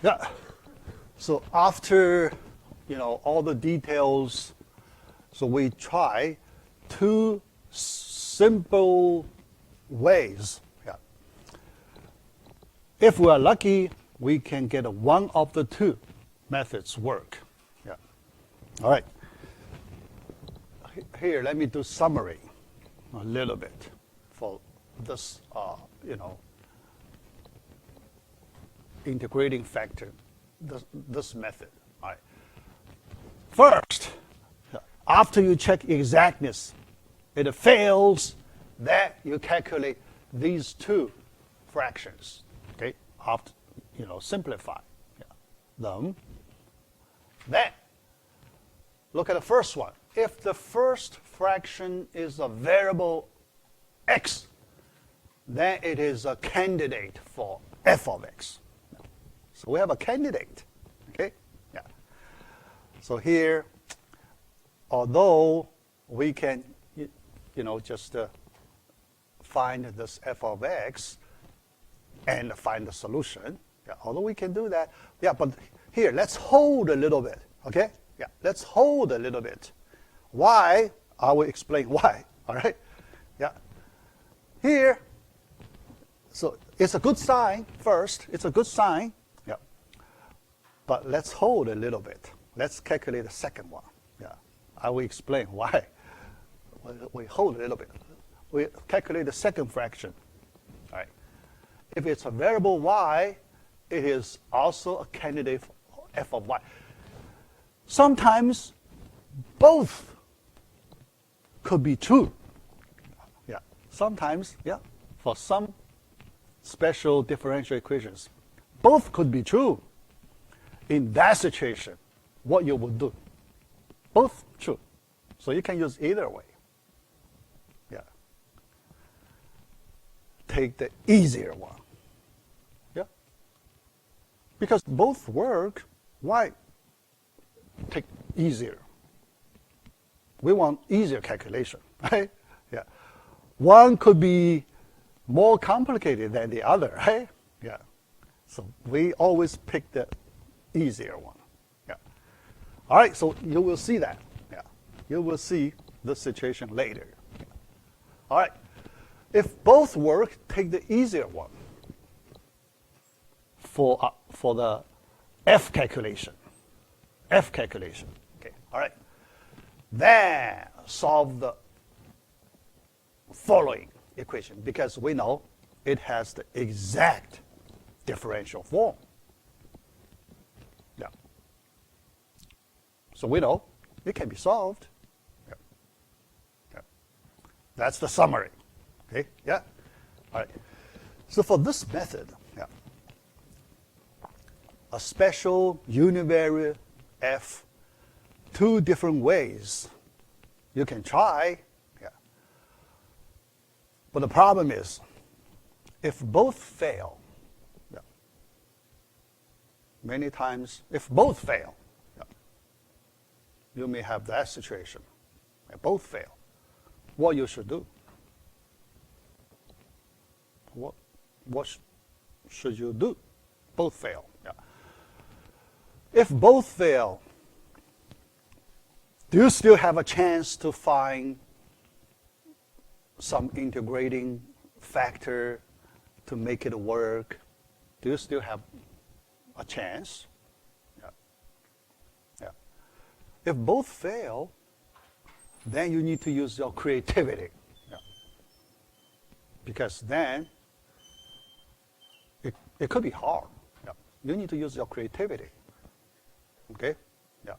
Yeah. So after, all the details, so we try two simple ways. Yeah. If we are lucky, we can get one of the two methods work. Yeah. All right. Here, let me do summary a little bit for this, integrating factor, this method. All right. First, after you check exactness, it fails, then you calculate these two fractions. Okay, after simplify them. Then look at the first one. If the first fraction is a variable x, then it is a candidate for f of x. So we have a candidate. Okay? Yeah. So here, although we can, just find this f of x and find the solution. Yeah, although we can do that. Yeah, but here, let's hold a little bit. Okay? Yeah, let's hold a little bit. Why? I will explain why. All right? Yeah. Here, so it's a good sign first. It's a good sign. Yeah. But let's hold a little bit. Let's calculate the second one. Yeah. I will explain why. We hold a little bit. We calculate the second fraction. All right. If it's a variable y, it is also a candidate for f of y. Sometimes both could be true. Yeah. Sometimes, yeah, for some special differential equations, both could be true. In that situation, what you would do? Both true. So you can use either way. Yeah. Take the easier one. Yeah. Because both work, why take easier? We want easier calculation, right? Yeah. One could be more complicated than the other, right? Yeah. So we always pick the easier one. Yeah. All right, so you will see that. Yeah. You will see the situation later. Yeah. All right. If both work, take the easier one for the f calculation. F calculation. Okay. All right. Then solve the following equation, because we know it has the exact differential form. Yeah. So we know it can be solved. Yeah. Yeah. That's the summary. Okay? Yeah? All right. So for this method, yeah, a special univariate f, two different ways you can try. Yeah. But the problem is, if both fail, yeah, many times, if both fail, yeah, you may have that situation. If both fail, what you should do? What should you do? Both fail. Yeah. If both fail, do you still have a chance to find some integrating factor to make it work? Do you still have a chance? Yeah. Yeah. If both fail, then you need to use your creativity. Yeah. Because then it could be hard. Yeah. You need to use your creativity. Okay? Yeah.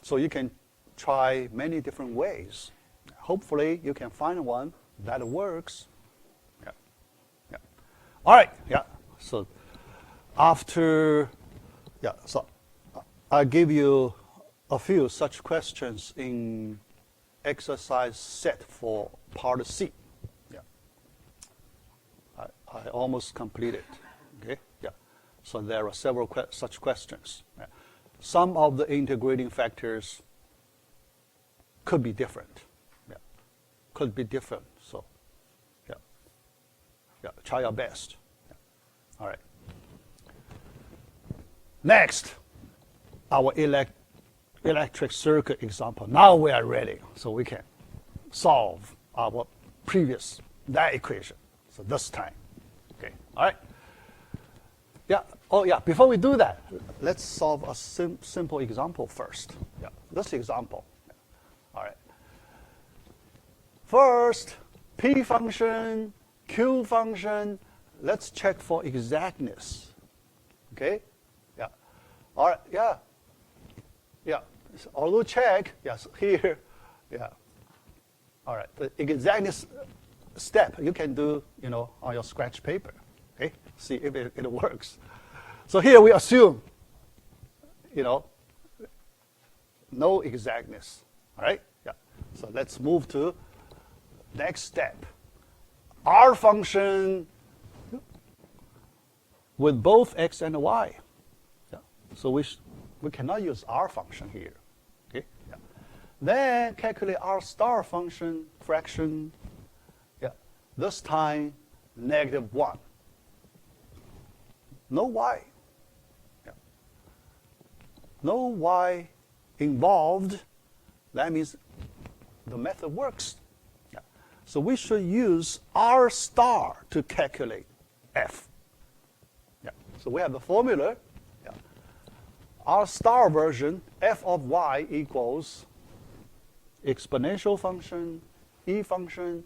So you can try many different ways. Hopefully, you can find one that works. Yeah. Yeah. All right. Yeah. So after, yeah. So I'll give you a few such questions in exercise set for part C. Yeah. I almost completed. Okay. Yeah. So there are several such questions. Yeah. Some of the integrating factors could be different. Yeah. Could be different. So, yeah. Yeah. Try your best. Yeah. All right. Next, our electric circuit example. Now we are ready, so we can solve our previous that equation. So this time, okay. All right. Yeah. Oh, yeah. Before we do that, let's solve a simple example first. Yeah. This example. Yeah. All right. First, P function, Q function. Let's check for exactness. Okay. Yeah. All right. Yeah. Yeah. Although check. Yes. Here. Yeah. All right. The exactness step you can do, on your scratch paper. Okay. See if it works. So here we assume, no exactness. All right? Yeah. So let's move to next step. R function with both x and y. Yeah. So we cannot use R function here. Okay? Yeah. Then calculate R star function fraction. Yeah. This time -1. No y. Yeah. No y involved. That means the method works. Yeah. So we should use R star to calculate f. Yeah. So we have the formula. Yeah. R star version, f of y equals exponential function, e function,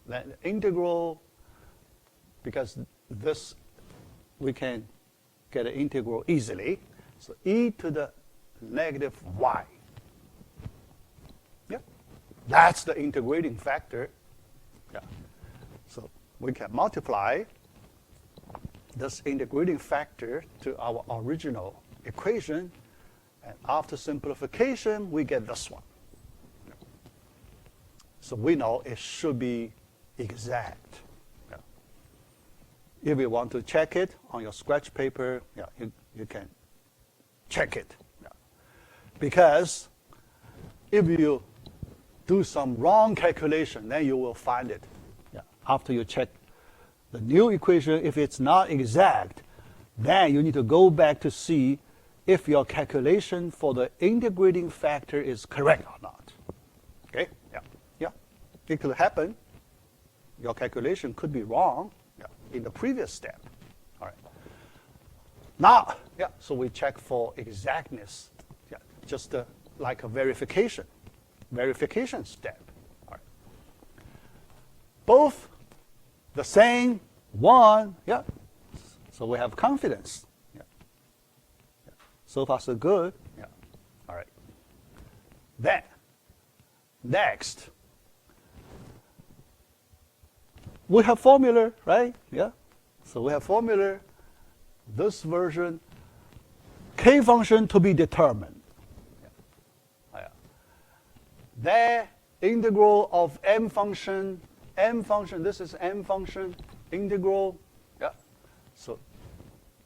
then integral, because this we can get an integral easily. So e to the -y. Yeah. That's the integrating factor. Yeah. So we can multiply this integrating factor to our original equation, and after simplification, we get this one. So we know it should be exact. Yeah. If you want to check it on your scratch paper, yeah, you can check it. Yeah. Because if you do some wrong calculation, then you will find it. Yeah. After you check the new equation, if it's not exact, then you need to go back to see if your calculation for the integrating factor is correct or not. Okay? Yeah. Yeah. It could happen. Your calculation could be wrong, yeah, in the previous step. All right. Now, yeah, so we check for exactness. Yeah, just like a verification step. All right. Both the same, one, yeah. So we have confidence. Yeah. Yeah. So far, so good. Yeah. All right. Then, next, we have formula, right? Yeah. So we have formula. This version, k function to be determined. Yeah. Yeah. Then integral of m function. This is m function, integral. Yeah. So,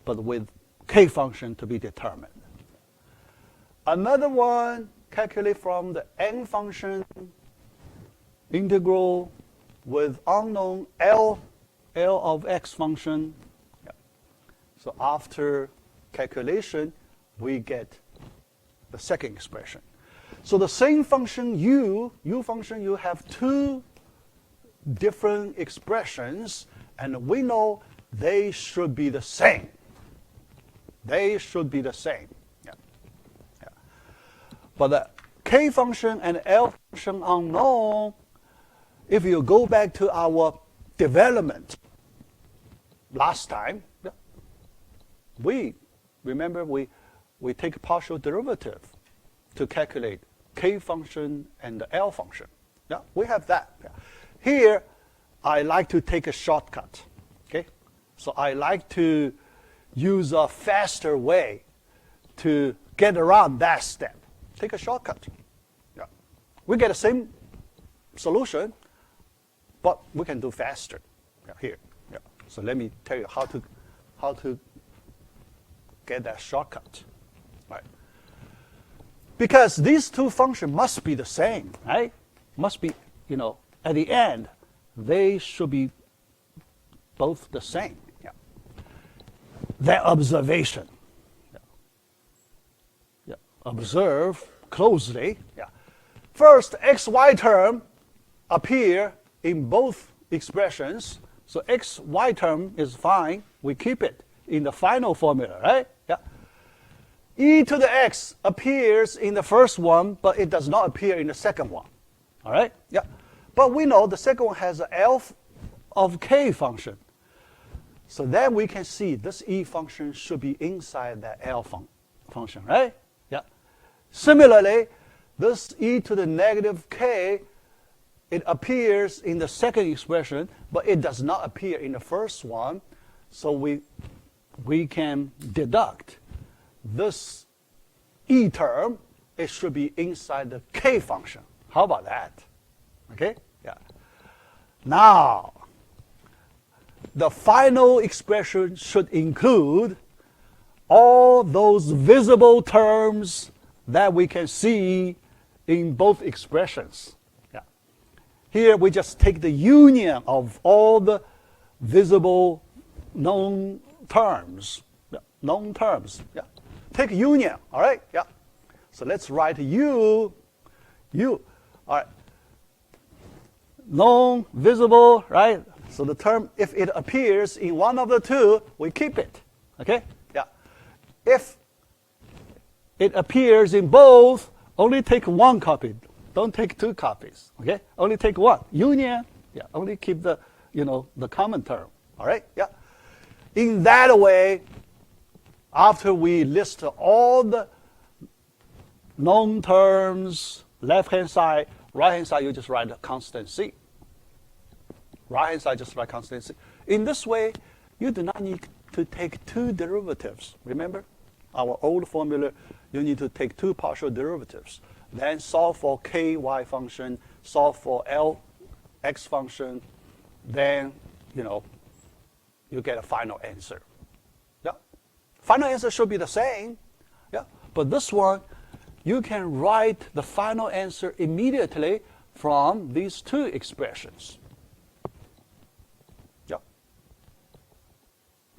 but with k function to be determined. Another one, calculate from the n function, integral with unknown L of x function. Yeah. So after calculation, we get the second expression. So the same function u function, you have two different expressions, and we know they should be the same. They should be the same. Yeah. Yeah. But the k function and L function unknown, if you go back to our development last time, yeah, we take partial derivative to calculate k function and the L function. Yeah, we have that. Yeah. Here, I like to take a shortcut. Okay, so I like to use a faster way to get around that step. Take a shortcut. Yeah, we get the same solution, but we can do faster. Yeah, here. Yeah. So let me tell you how to get that shortcut. Right. Because these two functions must be the same, right? Must be, at the end, they should be both the same. Yeah. that observation. Yeah. Yeah. Observe closely. Yeah. First, xy term appear in both expressions. So xy term is fine. We keep it in the final formula, right? Yeah. E to the x appears in the first one, but it does not appear in the second one. All right? Yeah. But we know the second one has an L of k function. So then we can see this E function should be inside that L function, right? Yeah. Similarly, this E to the negative k, it appears in the second expression, but it does not appear in the first one. So we can deduct this E term, it should be inside the k function. How about that? Okay? Yeah. Now, the final expression should include all those visible terms that we can see in both expressions. Yeah. Here we just take the union of all the visible known terms. Yeah. Known terms. Yeah. Take union, all right? Yeah. So let's write U. All right. Known, visible, right? So the term, if it appears in one of the two, we keep it. Okay? Yeah. If it appears in both, only take one copy. Don't take two copies. Okay? Only take one. Union, yeah, only keep the, the common term. All right? Yeah. In that way, after we list all the known terms, left-hand side, right-hand side, you just write a constant C. Right-hand side, just write constant C. In this way, you do not need to take two derivatives. Remember? Our old formula, you need to take two partial derivatives. Then solve for ky function, solve for Lx function. Then, you get a final answer. Yeah. Final answer should be the same. Yeah. But this one, you can write the final answer immediately from these two expressions. Yeah.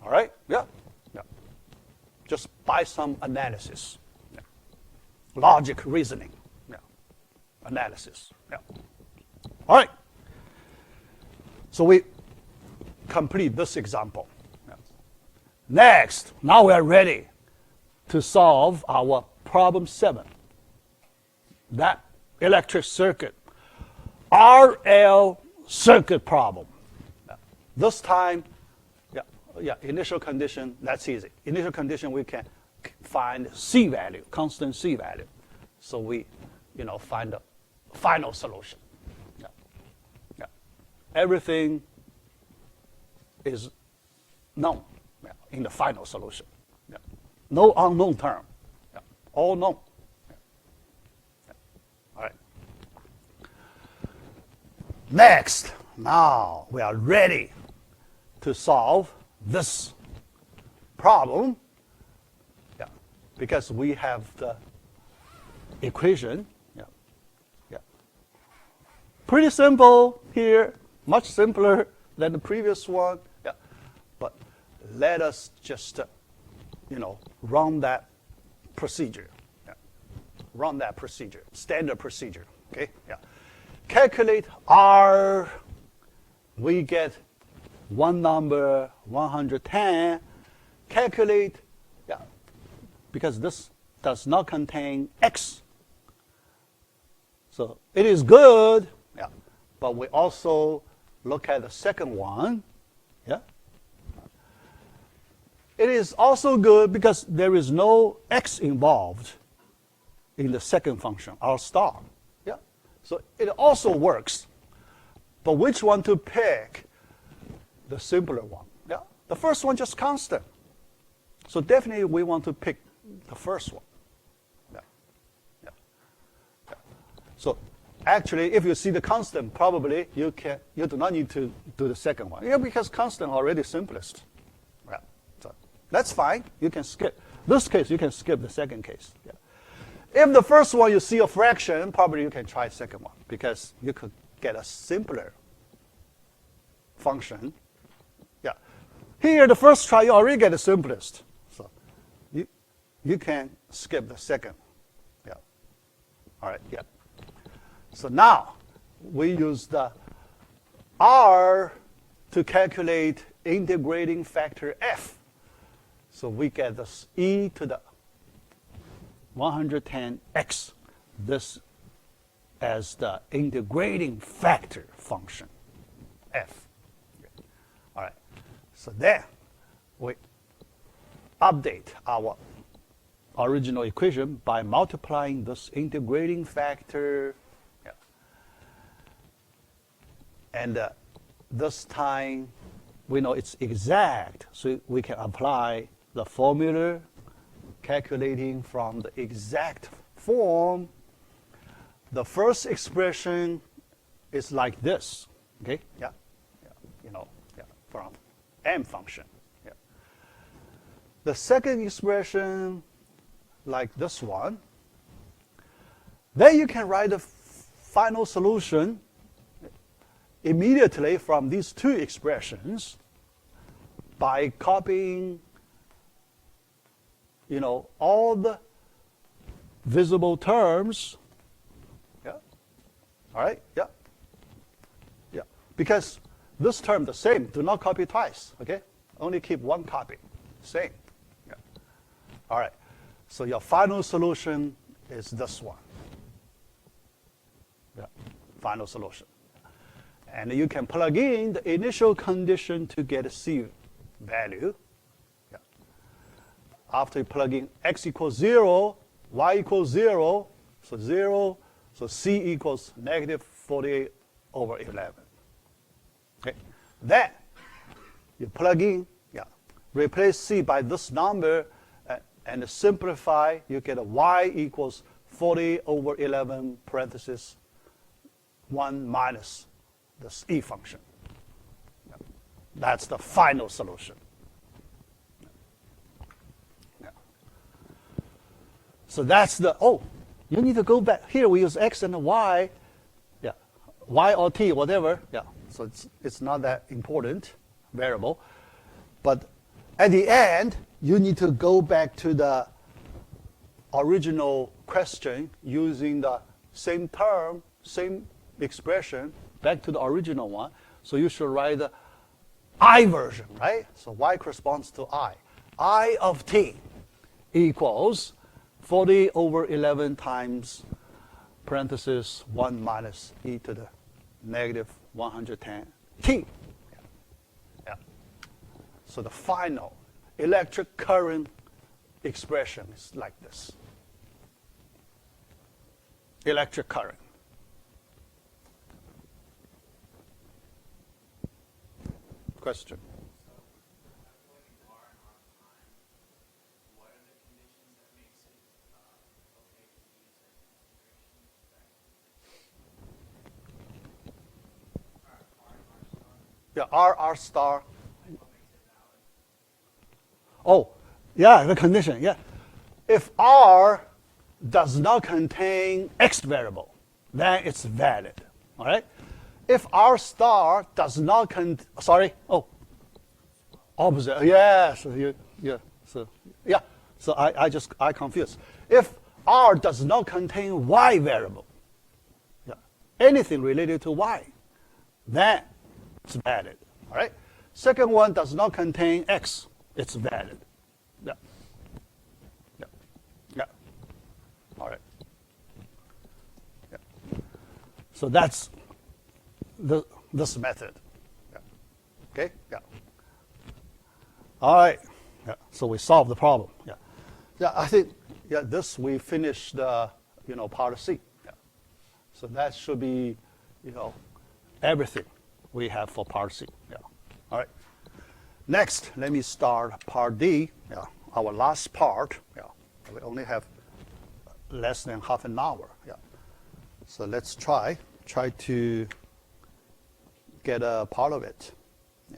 All right? Yeah. Yeah. Just by some analysis. Yeah. Logic reasoning. Yeah. Analysis. Yeah. All right. So we complete this example. Yeah. Next, now we are ready to solve our problem 7. That electric circuit, RL circuit problem. Yeah. This time, initial condition, that's easy. Initial condition, we can find C value, constant C value. So we, find the final solution. Yeah. Yeah. Everything is known in the final solution. Yeah. No unknown term. Yeah. All known. Yeah. Yeah. All right. Next, now we are ready to solve this problem. Yeah. Because we have the equation. Yeah. Yeah. Pretty simple here, much simpler than the previous one. Yeah. But let us just, run that procedure. Yeah. Run that procedure, standard procedure. Okay. Yeah. Calculate R. We get one number, 110. Calculate, because this does not contain X. So it is good, but we also look at the second one. Yeah. It is also good because there is no X involved in the second function, R star. Yeah. So it also works. But which one to pick? The simpler one. Yeah. The first one just constant. So definitely we want to pick the first one. Yeah. Yeah. Yeah. So actually, if you see the constant, probably you do not need to do the second one. Yeah, because constant already simplest. Yeah. So that's fine. You can skip. This case, you can skip the second case. Yeah. If the first one you see a fraction, probably you can try the second one because you could get a simpler function. Yeah. Here, the first try, you already get the simplest. So you can skip the second. Yeah. All right, yeah. So now we use the R to calculate integrating factor F. So we get this e to the 110x, this as the integrating factor function, F. All right, so then we update our original equation by multiplying this integrating factor. Yeah. And this time, we know it's exact, so we can apply the formula calculating from the exact form. The first expression is like this, okay? Yeah, yeah. You know, yeah, from m function. Yeah. The second expression, like this one. Then you can write the final solution immediately from these two expressions by copying, you know, all the visible terms. Yeah. All right. Yeah. Yeah. Because this term the same. Do not copy twice. Okay. Only keep one copy. Same. Yeah. All right. So your final solution is this one. Yeah. Final solution. And you can plug in the initial condition to get a C value. Yeah. After you plug in x equals 0, y equals 0, so 0, so C equals negative 48 over 11. Okay. Then you plug in, yeah, replace C by this number, and simplify, you get a y equals 40 over 11 parenthesis 1 minus this e function. Yeah. That's the final solution. Yeah. So that's the, oh, you need to go back. Here we use x and y. Yeah, y or t, whatever. Yeah, so it's not that important variable. But at the end, you need to go back to the original question using the same term, same expression, back to the original one. So you should write the I version, right? So y corresponds to I. I of t equals 40 over 11 times parenthesis 1 minus e to the negative 110 t. Yeah. So the final electric current expression is like this. Electric current. Question. Yeah, R star. Oh, yeah, the condition, yeah. If R does not contain X variable, then it's valid, all right? If R star does not opposite, yeah, so I confused. If R does not contain Y variable, yeah, anything related to Y, then it's valid, all right? Second one does not contain X, it's valid. Yeah. Yeah. Yeah. All right. Yeah. So that's this method. Yeah. Okay? Yeah. All right. Yeah. So we solved the problem. Yeah. Yeah, I think this we finished part C. Yeah. So that should be, everything we have for part C. Yeah. All right. Next, let me start part D, yeah, our last part. Yeah, we only have less than half an hour. Yeah, so let's try to get a part of it. Yeah.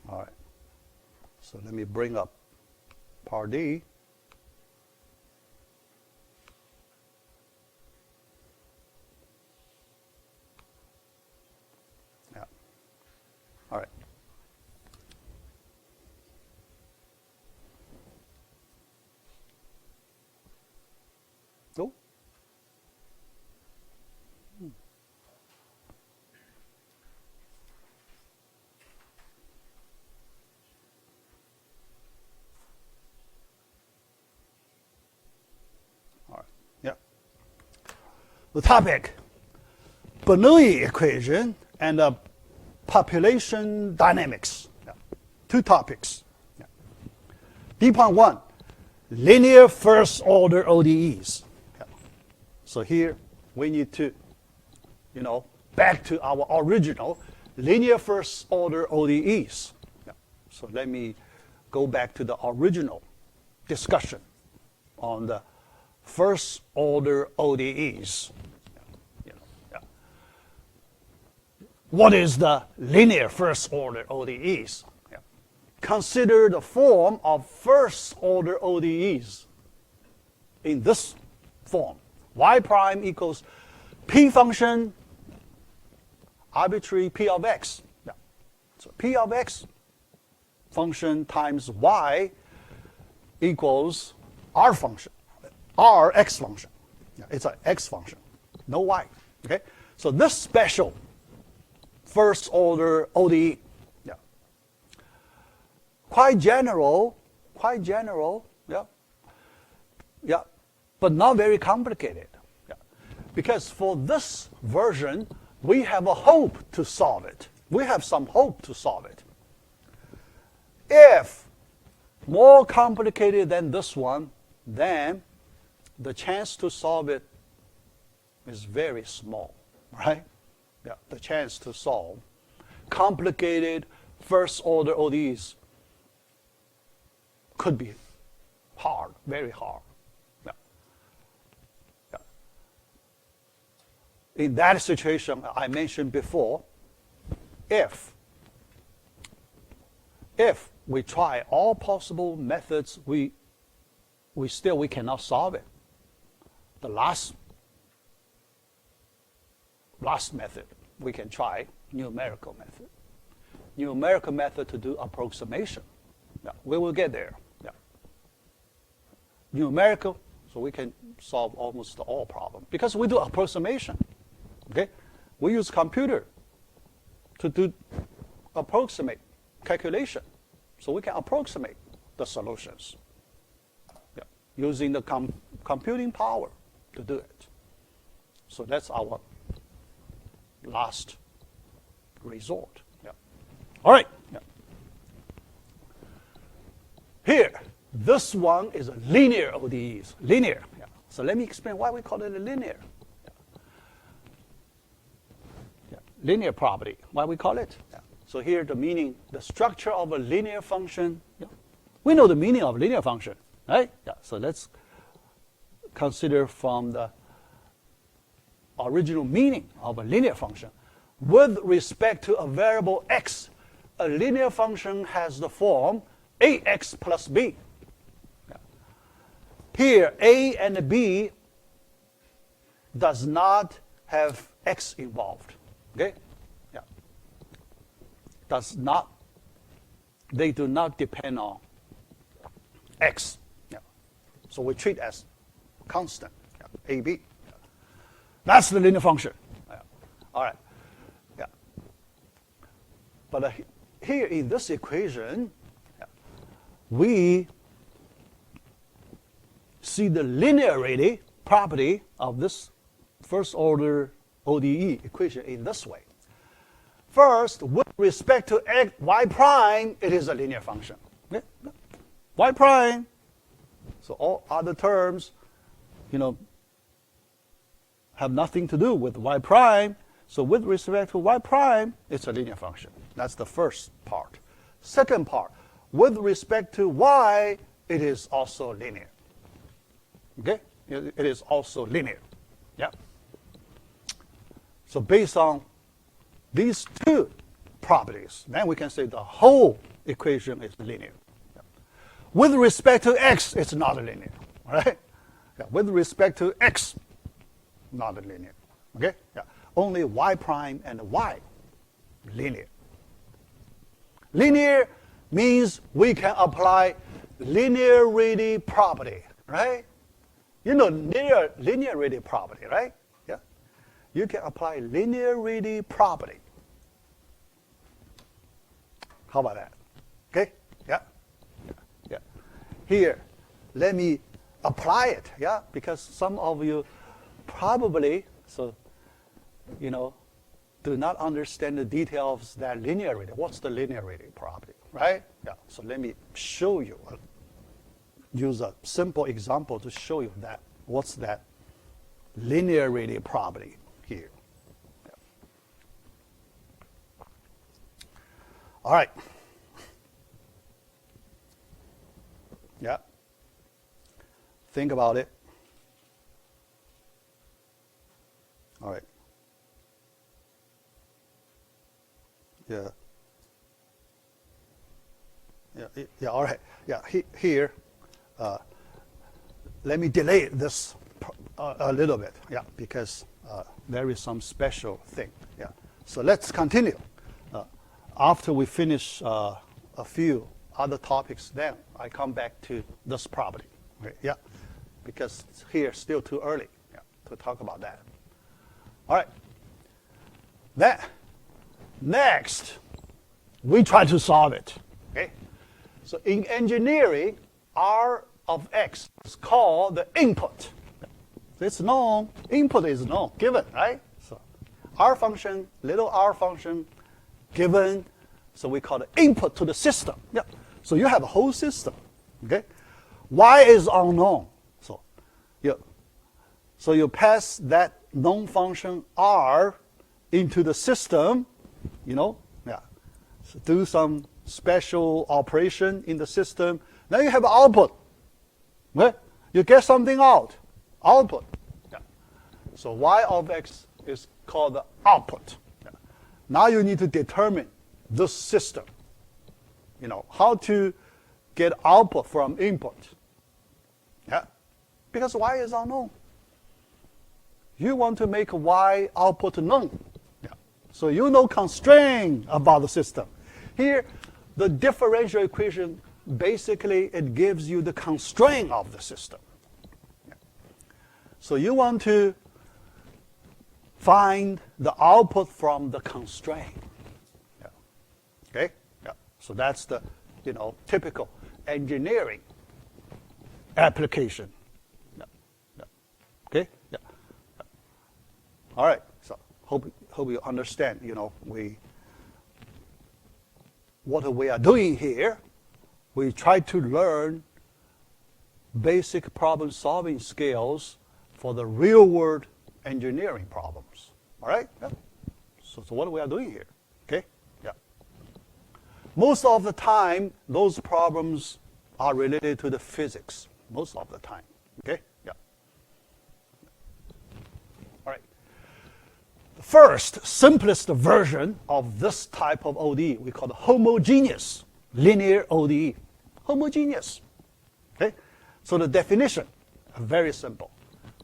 All right. So let me bring up part D. No? All right. Yeah. The topic, Bernoulli equation and population dynamics. Yeah. Two topics. Yeah. D.1, linear first order ODEs. Yeah. So here we need to, back to our original linear first order ODEs. Yeah. So let me go back to the original discussion on the first order ODEs. What is the linear first order ODEs? Yeah. Consider the form of first order ODEs in this form. Y prime equals P function, arbitrary P of x. Yeah. So P of x function times Y equals R function, R x function. Yeah, it's an x function, no Y. Okay? So this special first order ODE. Yeah. Quite general, yeah. Yeah. But not very complicated. Yeah. Because for this version, we have a hope to solve it. We have some hope to solve it. If more complicated than this one, then the chance to solve it is very small, right? Yeah, the chance to solve complicated first order ODEs could be hard, very hard. Yeah. Yeah. In that situation, I mentioned before, if we try all possible methods, we cannot solve it. The last method, we can try numerical method. Numerical method to do approximation. Yeah, we will get there. Yeah. Numerical, so we can solve almost all problems. Because we do approximation. Okay? We use computer to do approximate calculation. So we can approximate the solutions. Yeah. Using the computing power to do it. So that's our last resort. Yeah. All right. Yeah. Here, this one is a linear ODEs. Linear. Yeah. So let me explain why we call it a linear. Yeah. Yeah. Linear property. Why we call it? Yeah. So here the meaning, the structure of a linear function. Yeah. We know the meaning of a linear function, right? Yeah. So let's consider from the original meaning of a linear function. With respect to a variable x, a linear function has the form ax plus b. Yeah. Here, a and b does not have x involved. Okay? Yeah. They do not depend on x. Yeah. So we treat as constant, yeah, ab. Yeah. That's the linear function. Yeah. All right. Yeah. But here in this equation, yeah, we see the linearity property of this first order ODE equation in this way. First, with respect to x, y prime, it is a linear function. Okay? Y prime. So all other terms, have nothing to do with y prime. So with respect to y prime, it's a linear function. That's the first part. Second part, with respect to y, it is also linear. Okay? It is also linear. Yeah. So based on these two properties, then we can say the whole equation is linear. Yeah. With respect to x, it's not linear. Right? Yeah. With respect to x, not linear. Okay? Yeah. Only y prime and y linear. Linear means we can apply linearity property, right? You know linearity property, right? Yeah. You can apply linearity property. How about that? Okay? Yeah. Yeah. Here, let me apply it, yeah? Because some of you probably, do not understand the details of that linearity. What's the linearity property, right? Yeah. So let me show you. Use a simple example to show you that. What's that linearity property here? Yeah. All right. Yeah. Think about it. All right. Yeah. Yeah. All right. Yeah. Here. Let me delay this a little bit, yeah, because there is some special thing, yeah. So let's continue. After we finish a few other topics, then I come back to this property, right? Yeah, because here still too early, yeah, to talk about that. All right. Then next, we try to solve it. Okay. So in engineering, R of X is called the input. It's known, input is known, given, right? So R function, little r function, given, so we call it input to the system. Yeah. So you have a whole system, okay? Y is unknown. So you pass that known function R into the system, yeah. So do some special operation in the system. Then you have output. Okay? You get something out. Output. Yeah. So Y of X is called the output. Yeah. Now you need to determine this system. How to get output from input. Yeah. Because Y is unknown. You want to make Y output known. Yeah. So you know constraint about the system. Here, the differential equation, basically, it gives you the constraint of the system. Yeah. So you want to find the output from the constraint. Yeah. Okay? Yeah. So that's the, typical engineering application. Yeah. Yeah. Okay? Yeah. Yeah. All right. So hope you understand, what we are doing here. We try to learn basic problem-solving skills for the real-world engineering problems. All right? Yeah. So what we are doing here, okay? Yeah. Most of the time, those problems are related to the physics. Most of the time, okay? Yeah. All right. The first, simplest version of this type of ODE, we call the homogeneous linear ODE. Homogeneous. Okay? So the definition, very simple.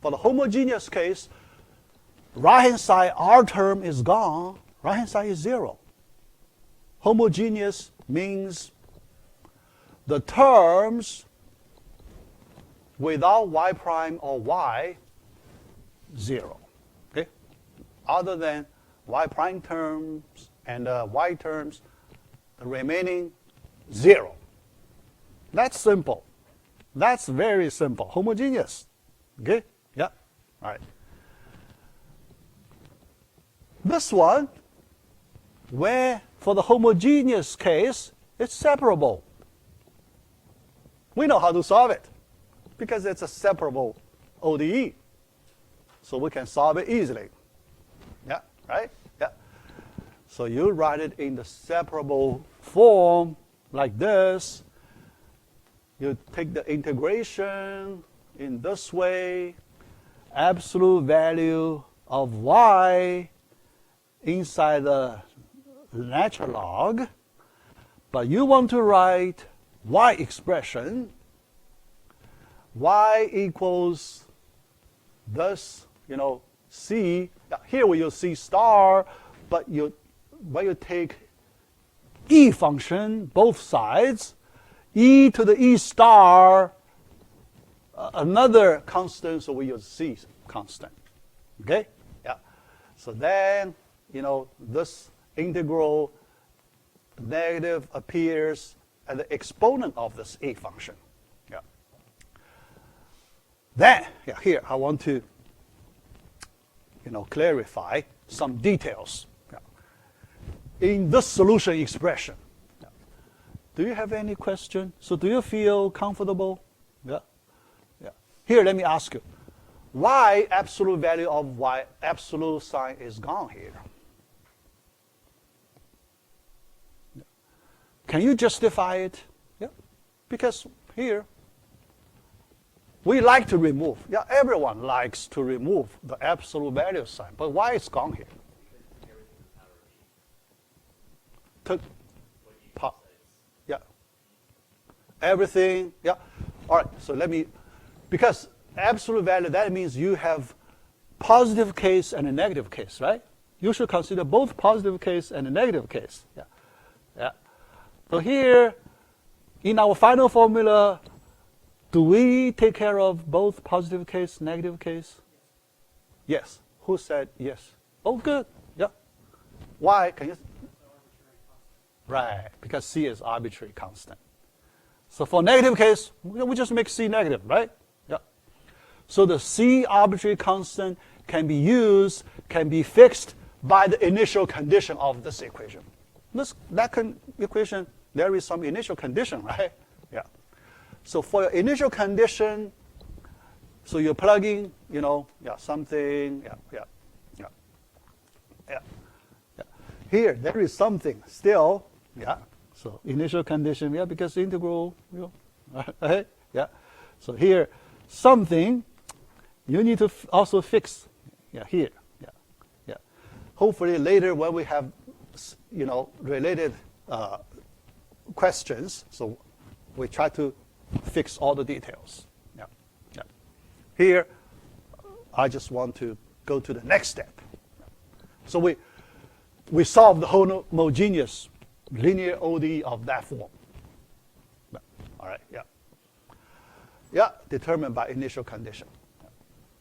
For the homogeneous case, right-hand side R term is gone, right-hand side is 0. Homogeneous means the terms without y prime or y, 0. Okay? Other than y prime terms and y terms, the remaining 0. That's simple. That's very simple. Homogeneous. Okay? Yeah. All right. This one, where for the homogeneous case, it's separable. We know how to solve it because it's a separable ODE. So we can solve it easily. Yeah, right? Yeah. So you write it in the separable form like this. You take the integration in this way, absolute value of y inside the natural log, but you want to write y expression, y equals this, c. Here we use c star, but when you take e function, both sides, e to the e star another constant, so we use C constant. Okay? Yeah. So then, this integral negative appears at the exponent of this A function. Yeah. Then, here I want to, clarify some details. Yeah. In this solution expression, do you have any question? So do you feel comfortable? Yeah. Yeah. Here, let me ask you, why absolute value of y absolute sign is gone here? Yeah. Can you justify it? Yeah. Because here, we like to remove. Yeah, everyone likes to remove the absolute value sign. But why it's gone here? Yeah. Everything, yeah. All right, so because absolute value, that means you have positive case and a negative case, right? You should consider both positive case and a negative case. Yeah. Yeah. So here, in our final formula, do we take care of both positive case, negative case? Yes. Who said yes? Oh, good. Yeah. Why? Can you? Right, because C is arbitrary constant. So for negative case, we just make C negative, right? Yeah. So the C arbitrary constant can be used, can be fixed by the initial condition of this equation. Equation, there is some initial condition, right? Yeah. So for your initial condition, so you're plugging, something, yeah. Here, there is something still, yeah. So initial condition, yeah, because integral, right? Yeah. So here, something you need to also fix, here, yeah. Hopefully later when we have, related questions, so we try to fix all the details. Yeah. Here, I just want to go to the next step. So we solve the homogeneous linear ODE of that form. All right, yeah. Yeah, determined by initial condition.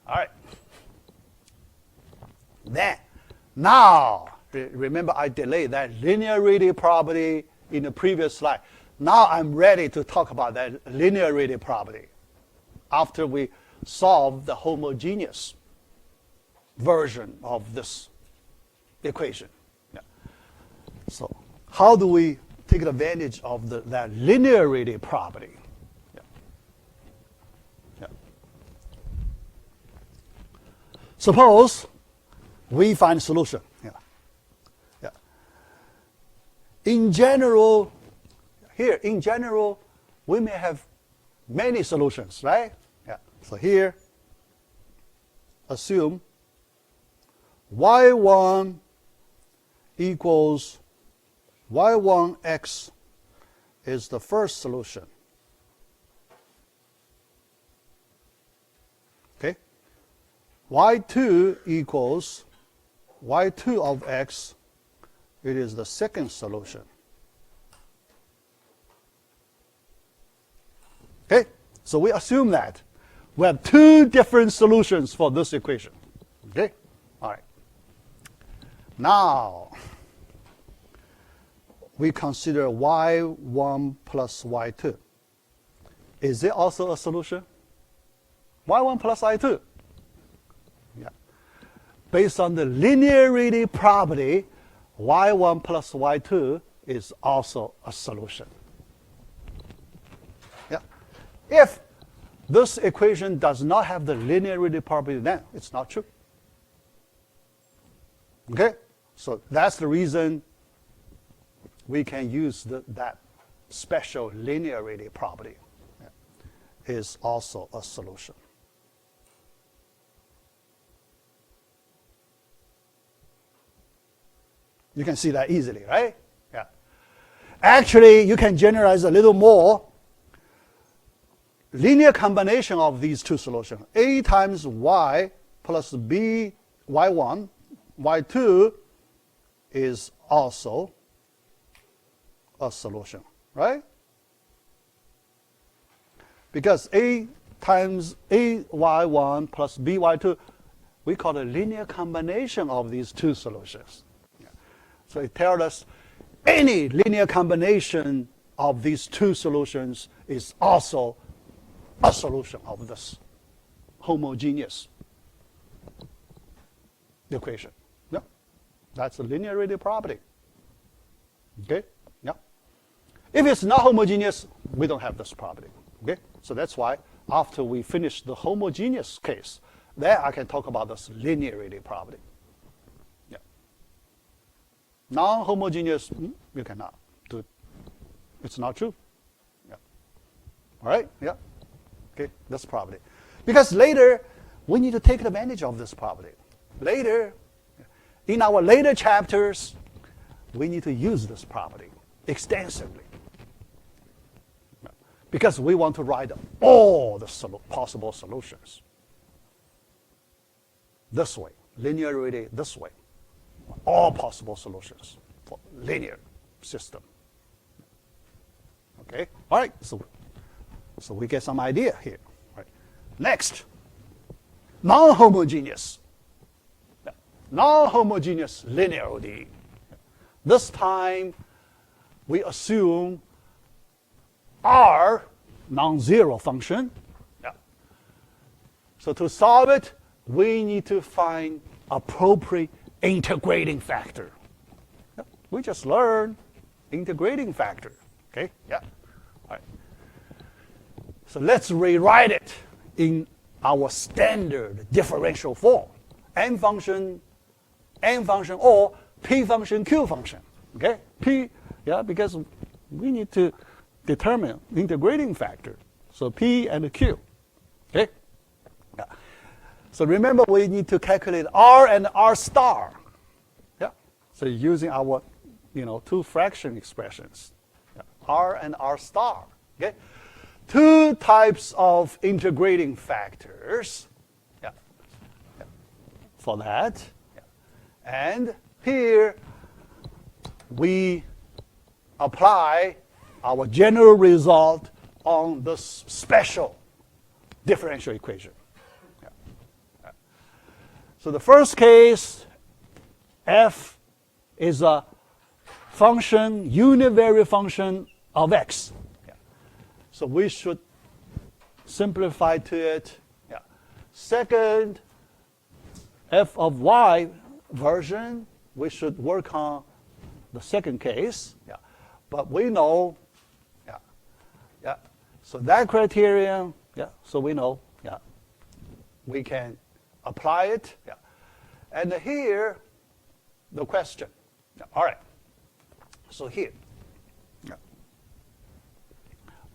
All right. Then, now, remember I delayed that linearity property in the previous slide. Now I'm ready to talk about that linearity property after we solve the homogeneous version of this equation. Yeah. So how do we take advantage of that linearity property? Yeah. Yeah. Suppose we find a solution. Yeah. Yeah. In general, we may have many solutions, right? Yeah. So here, assume y1 equals y1x is the first solution. Okay? y2 equals y2 of x, it is the second solution. Okay? So we assume that we have two different solutions for this equation. Okay? All right. Now, we consider y1 plus y2. Is it also a solution? y1 plus y2. Yeah. Based on the linearity property, y1 plus y2 is also a solution. Yeah. If this equation does not have the linearity property, then it's not true. Okay? So that's the reason we can use that special linearity property. Yeah. Is also a solution. You can see that easily, right? Yeah. Actually, you can generalize a little more. Linear combination of these two solutions, A times y plus b y1, y2 is also a solution, right? Because A times AY1 plus BY2, we call it a linear combination of these two solutions. So it tells us any linear combination of these two solutions is also a solution of this homogeneous equation. Yeah. That's a linearity property. Okay? Yeah. If it's not homogeneous, we don't have this property. Okay? So that's why after we finish the homogeneous case, then I can talk about this linearity property. Yeah. Non-homogeneous, you cannot do it. It's not true. Yeah. All right? Yeah. Okay, this property. Because later, we need to take advantage of this property. Later, in our later chapters, we need to use this property extensively. Because we want to write all the possible solutions this way, linearity this way, all possible solutions for linear system. Okay, all right, so we get some idea here. Right. Next, non-homogeneous linear ODE. This time, we assume R non-zero function. Yeah. So to solve it, we need to find appropriate integrating factor. Yeah. We just learned integrating factor. Okay? Yeah. All right. So let's rewrite it in our standard differential form. N function or P function, Q function. Okay? P, yeah, because we need to determine integrating factor. So P and Q. Okay? Yeah. So remember, we need to calculate R and R star. Yeah. So using our, two fraction expressions, yeah. R and R star. Okay. Two types of integrating factors. Yeah. Yeah. For that. Yeah. And here we apply our general result on this special differential equation. Yeah. Yeah. So the first case, f is a function, univariate function of x. Yeah. So we should simplify to it. Yeah. Second, f of y version, we should work on the second case. Yeah. But we know, yeah. So that criterion, yeah. So we know, yeah. We can apply it, yeah. And here, the question. Yeah. All right. So here, yeah.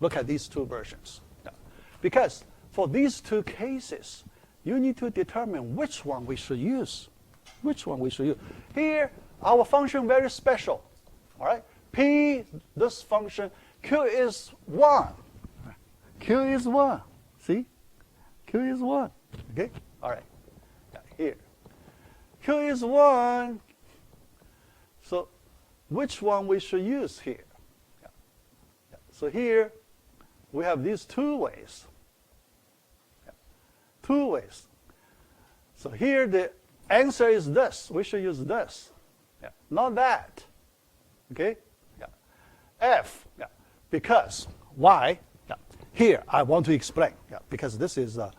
Look at these two versions. Yeah. Because for these two cases, you need to determine which one we should use. Which one we should use. Here, our function very special. All right. P, this function, Q is 1. Q is 1. See? Q is 1. Okay? All right. Yeah, here. Q is 1. So which one we should use here? Yeah. Yeah. So here we have these two ways. Yeah. Two ways. So here the answer is this. We should use this. Yeah. Not that. Okay? Yeah. F. Yeah. Because why? Yeah. Here I want to explain. Yeah. Because this is an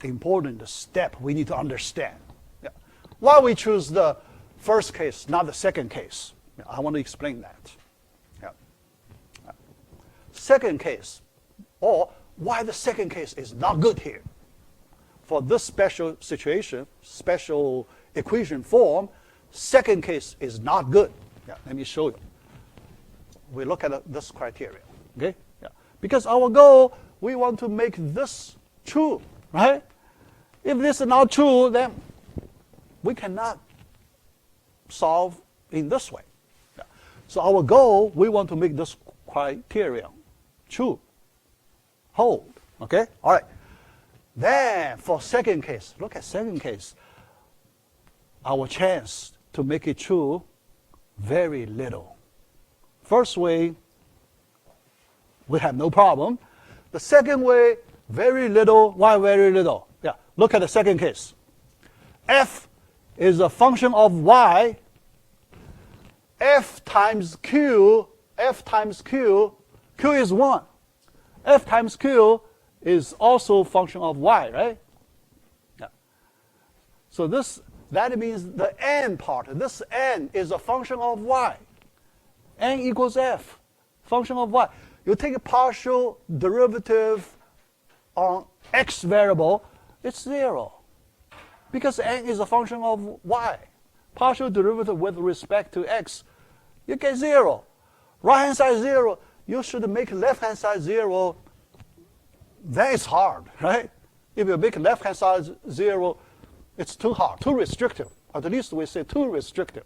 important step we need to understand. Yeah. Why we choose the first case, not the second case? Yeah. I want to explain that. Yeah. Yeah. Second case, or why the second case is not good here. For this special situation, special equation form, second case is not good. Yeah, let me show you. We look at this criteria. Okay? Yeah. Because our goal, we want to make this true, right? If this is not true, then we cannot solve in this way. Yeah. So our goal, we want to make this criteria true, hold. Okay? All right. Then for second case, look at second case. Our chance to make it true, very little. First way, we have no problem. The second way, Very little. Why very little? Yeah. Look at the second case. F is a function of y. F times Q. Q is 1. F times Q is also a function of y, right? Yeah. So that means the n part, this n is a function of y. N equals F, function of y. You take a partial derivative on x variable, it's 0. Because n is a function of y. Partial derivative with respect to x, you get 0. Right hand side 0, you should make left hand side 0. That is hard, right? If you make left hand side 0, it's too hard, too restrictive. At least we say too restrictive.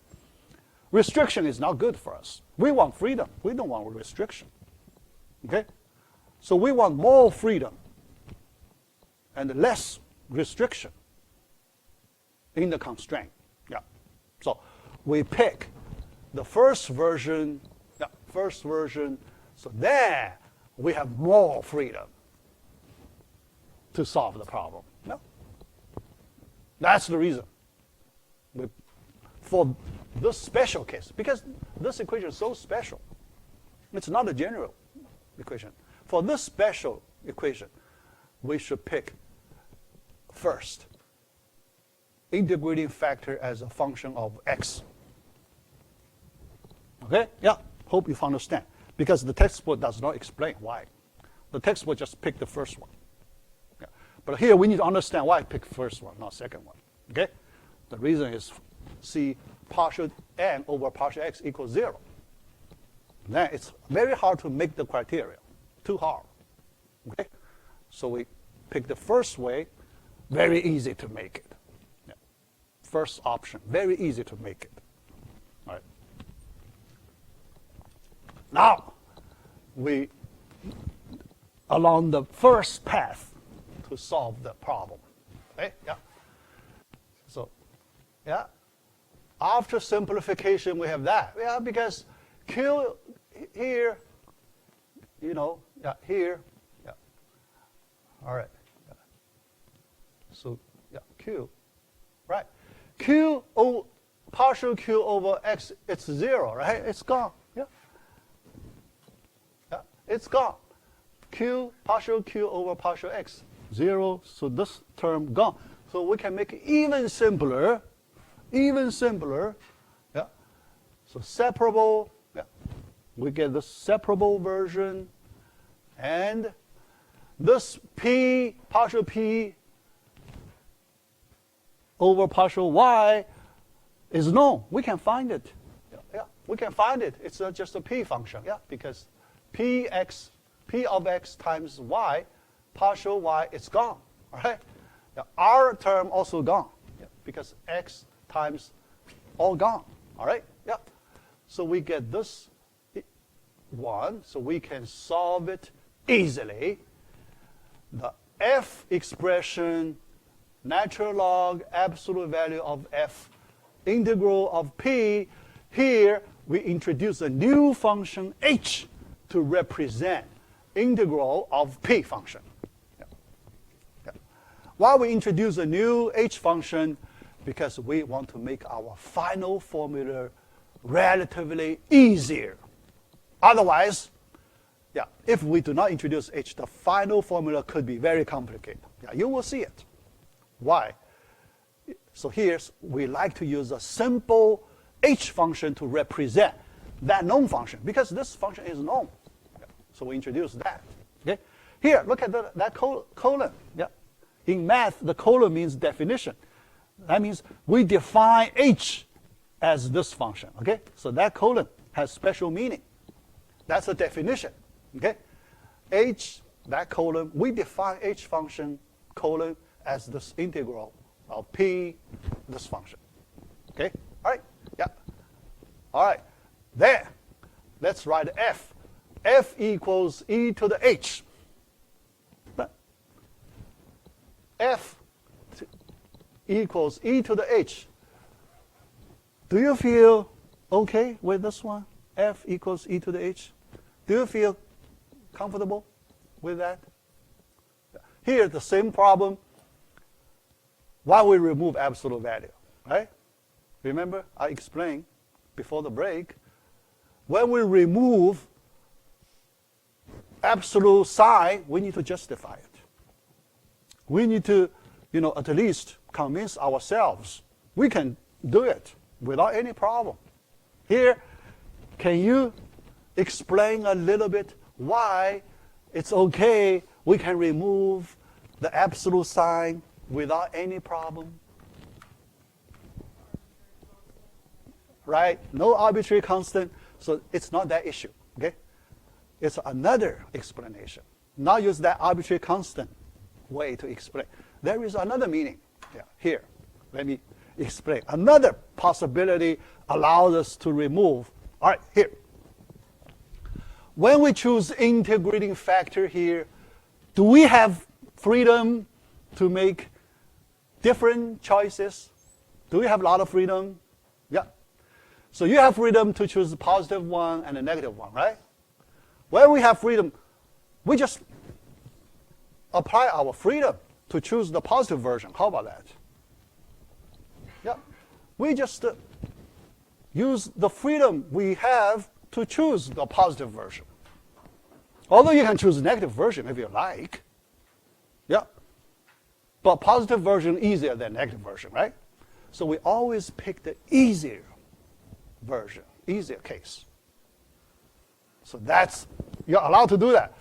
Restriction is not good for us. We want freedom. We don't want restriction. Okay? So we want more freedom and less restriction in the constraint. Yeah. So we pick the first version. Yeah, first version. So there we have more freedom to solve the problem. No? That's the reason. For this special case, because this equation is so special. It's not a general equation. For this special equation, we should pick first integrating factor as a function of x. Okay? Yeah, hope you understand. Because the textbook does not explain why. The textbook just picked the first one. Yeah. But here we need to understand why I picked the first one, not second one. Okay? The reason is see partial n over partial x equals 0. Then it's very hard to make the criteria. Too hard. Okay? So we pick the first way, very easy to make it. Yeah. First option, very easy to make it. All right. Now, we along the first path to solve the problem. Okay? Yeah. So, yeah. After simplification, we have that. Yeah, because Q here, here. Yeah. All right. Yeah. So, yeah, Q. Right. Partial Q over X, it's 0, right? It's gone. Yeah. Yeah, it's gone. Partial Q over partial X, 0. So this term gone. So we can make it even simpler. Yeah. So separable. Yeah. We get the separable version. And this P, partial P over partial Y is known. We can find it. Yeah, we can find it. It's not just a P function. Yeah, because P of X times Y, partial Y, it's gone. All right? Yeah, R term also gone. Yeah, because X times all gone. All right? Yeah. So we get this one. So we can solve it easily. The F expression, natural log, absolute value of F, integral of P. Here we introduce a new function H to represent integral of P function. Yeah. Yeah. Why we introduce a new H function? Because we want to make our final formula relatively easier. Otherwise, yeah, if we do not introduce H, the final formula could be very complicated. Yeah, you will see it. Why? So here, we like to use a simple H function to represent that known function, because this function is known. Yeah, so we introduce that. Okay? Here, look at that colon. Yeah. In math, the colon means definition. That means we define H as this function. Okay? So that colon has special meaning. That's a definition. Okay? H, that colon, we define H function, colon, as this integral of P, this function. Okay? All right? Yeah. All right. There. Let's write F. F equals e to the H. F equals e to the H. Do you feel okay with this one? F equals e to the H. Do you feel comfortable with that? Here, the same problem. Why we remove absolute value, right? Remember, I explained before the break. When we remove absolute sign, we need to justify it. We need to, at least convince ourselves we can do it without any problem. Here, can you explain a little bit why it's okay we can remove the absolute sign without any problem? Right? No arbitrary constant, so it's not that issue. Okay? It's another explanation. Not use that arbitrary constant way to explain. There is another meaning. Yeah, here, let me explain. Another possibility allows us to remove. All right, here. When we choose integrating factor here, do we have freedom to make different choices? Do we have a lot of freedom? Yeah. So you have freedom to choose a positive one and a negative one, right? When we have freedom, we just apply our freedom to choose the positive version. How about that? Yeah. We just use the freedom we have to choose the positive version. Although you can choose the negative version if you like. Yeah. But positive version easier than negative version, right? So we always pick the easier version, easier case. So you're allowed to do that.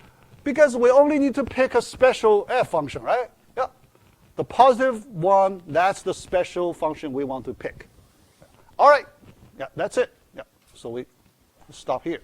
Because we only need to pick a special f function, right? Yeah. The positive one, that's the special function we want to pick. All right. Yeah, that's it. Yeah. So we stop here.